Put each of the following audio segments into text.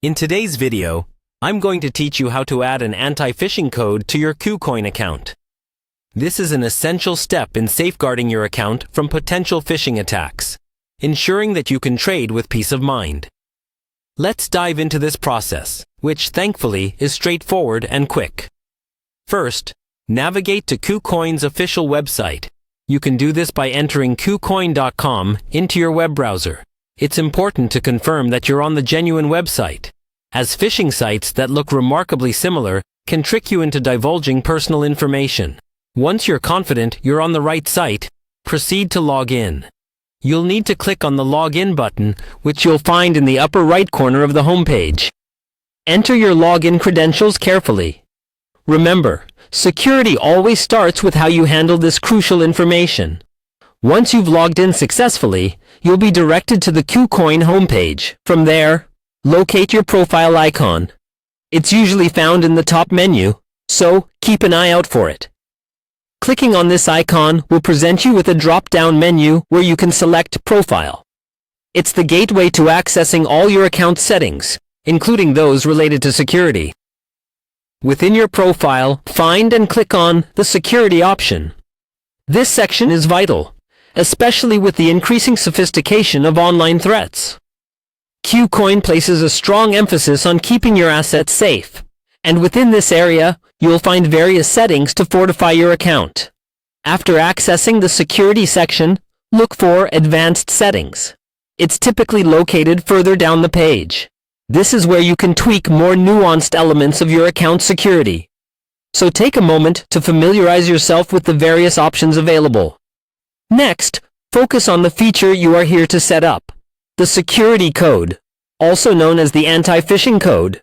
In today's video, I'm going to teach you how to add an anti-phishing code to your Kucoin account. This is an essential step in safeguarding your account from potential phishing attacks, ensuring that you can trade with peace of mind. Let's dive into this process, which thankfully is straightforward and quick. First, navigate to Kucoin's official website. You can do this by entering kucoin.com into your web browser. It's important to confirm that you're on the genuine website, as phishing sites that look remarkably similar can trick you into divulging personal information. Once you're confident you're on the right site, proceed to log in. You'll need to click on the Login button, which you'll find in the upper right corner of the homepage. Enter your login credentials carefully. Remember, security always starts with how you handle this crucial information. Once you've logged in successfully, you'll be directed to the Kucoin homepage. From there, locate your profile icon. It's usually found in the top menu, so keep an eye out for it. Clicking on this icon will present you with a drop-down menu where you can select Profile. It's the gateway to accessing all your account settings, including those related to security. Within your profile, find and click on the Security option. This section is vital, especially with the increasing sophistication of online threats. Kucoin places a strong emphasis on keeping your assets safe, and within this area, you'll find various settings to fortify your account. After accessing the Security section, look for Advanced Settings. It's typically located further down the page. This is where you can tweak more nuanced elements of your account security. So take a moment to familiarize yourself with the various options available. Next, focus on the feature you are here to set up, the security code, also known as the anti-phishing code.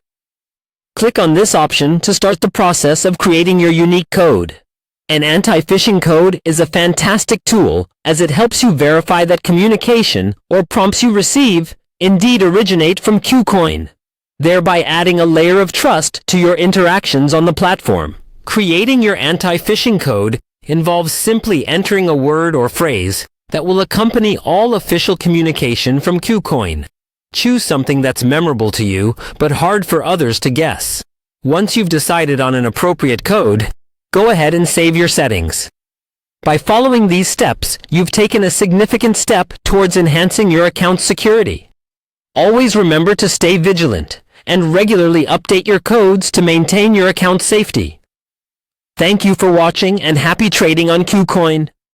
Click on this option to start the process of creating your unique code. An anti-phishing code is a fantastic tool as it helps you verify that communication or prompts you receive indeed originate from Kucoin, thereby adding a layer of trust to your interactions on the platform. Creating your anti-phishing code involves simply entering a word or phrase that will accompany all official communication from Kucoin. Choose something that's memorable to you, but hard for others to guess. Once you've decided on an appropriate code, go ahead and save your settings. By following these steps, you've taken a significant step towards enhancing your account's security. Always remember to stay vigilant and regularly update your codes to maintain your account's safety. Thank you for watching and happy trading on Kucoin.